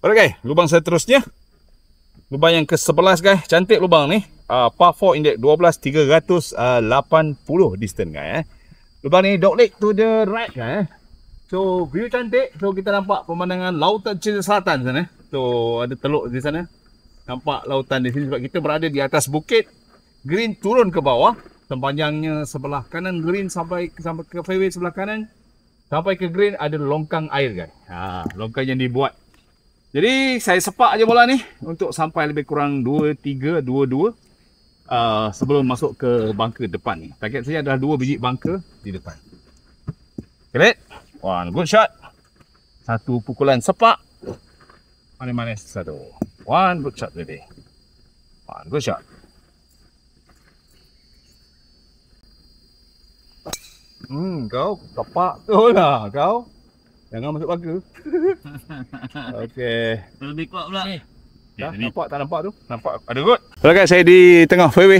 Alright guys, lubang seterusnya. Lubang yang ke-11 guys. Cantik lubang ni. Par 4 index 12 380 distance guys. Lubang ni dogleg to the right guys. So view cantik. So kita nampak pemandangan lautan China Selatan sana. So ada teluk di sana. Nampak lautan di sini sebab kita berada di atas bukit. Green turun ke bawah. Sepanjangnya sebelah kanan green sampai ke fairway sebelah kanan. Sampai ke green ada longkang air guys. Longkang yang dibuat. Jadi saya sepak je bola ni untuk sampai lebih kurang 2-3, 2-2 sebelum masuk ke bunker depan ni. Target saya adalah 2 biji bunker di depan. Great. One good shot. Satu pukulan sepak. Manis-manis satu. One good shot baby. One good shot. Kau tepak tu lah kau. Jangan masuk bunker. Okey. Lebih kuat pula. Tak nampak tu? Nampak ada good. Kalau guys, saya di tengah fairway.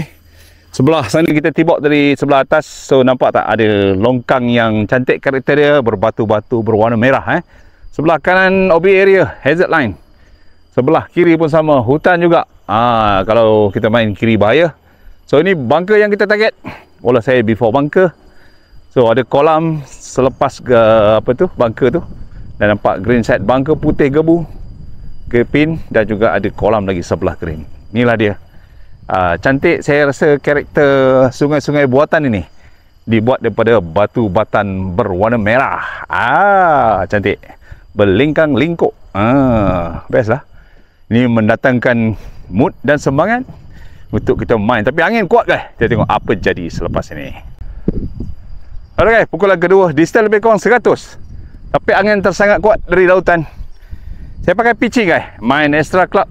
Sebelah sana kita tibok dari sebelah atas. So nampak tak ada longkang yang cantik karakter dia, berbatu-batu berwarna merah Sebelah kanan OB area, hazard line. Sebelah kiri pun sama, hutan juga. Kalau kita main kiri bahaya. So ini bunker yang kita target. Bola saya before bunker. So ada kolam selepas ke bunker tu. Dan nampak green side bunker putih gebu, pin, dan juga ada kolam lagi sebelah green. Inilah dia. Cantik, saya rasa karakter sungai-sungai buatan ini dibuat daripada batu batan berwarna merah. Cantik. Berlingkang lingkup. Best lah. Ini mendatangkan mood dan semangat untuk kita main. Tapi angin kuat guys. Kita tengok apa jadi selepas ini. Alright guys, pukulan kedua, distance lebih kurang 100. Tapi angin tersangat kuat dari lautan. Saya pakai pitching guys, main extra club.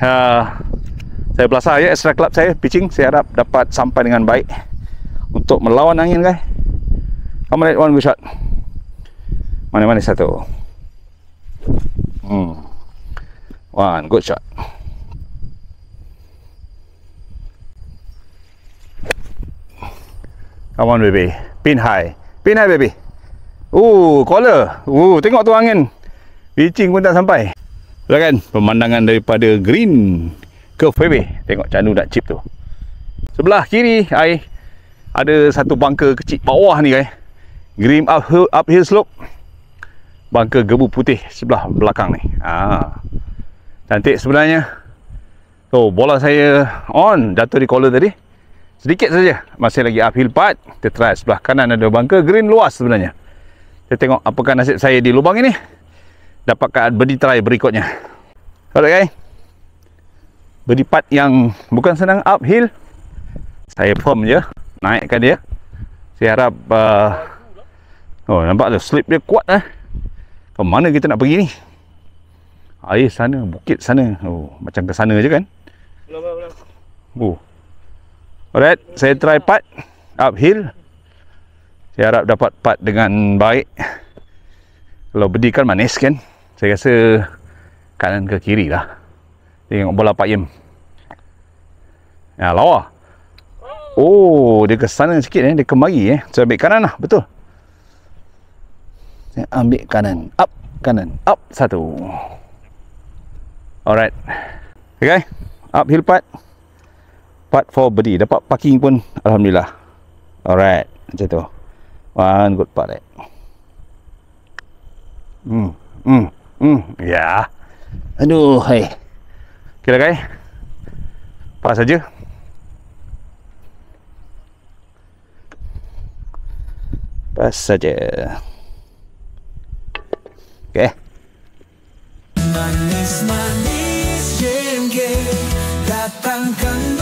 Saya belasah ya extra club saya, pitching. Saya harap dapat sampai dengan baik untuk melawan angin guys. Come on, one good shot. Mana-mana satu. One good shot. Come on baby, pin high baby. Caller. Tengok tu angin. Pitching pun tak sampai. Lihat kan pemandangan daripada green ke fairway. Tengok candu nak chip tu. Sebelah kiri ada satu bunker kecil bawah ni guys. Green uphill slope. Bunker gebu putih sebelah belakang ni. Cantik sebenarnya. So bola saya on, jatuh di caller tadi. Sedikit saja. Masih lagi uphill putt. Kita try sebelah kanan ada bunker. Green luas sebenarnya. Kita tengok apakah nasib saya di lubang ini. Dapatkan birdie try berikutnya. Alright guys. Birdie putt yang bukan senang uphill. Saya firm je. Naikkan dia. Saya harap nampak tu slip dia kuat ke mana kita nak pergi ni? Air sana, bukit sana. Macam ke sana je kan? Belum. Alright, saya try putt uphill. Saya harap dapat putt dengan baik. Kalau birdie kan manis kan. Saya rasa kanan ke kiri lah. Tengok bola Pak Yim. Lawa. Dia ke sana sikit dia kemari Saya ambil kanan lah, betul. Saya ambil kanan, up satu. Alright. Okay, uphill putt. Putt for birdie. Dapat parking pun alhamdulillah. Alright, macam tu. One good putt. Ya. Aduh, hai. Okay lah guys. Pas saja. Pas saja. Okay. Manis-manis jengke datangkan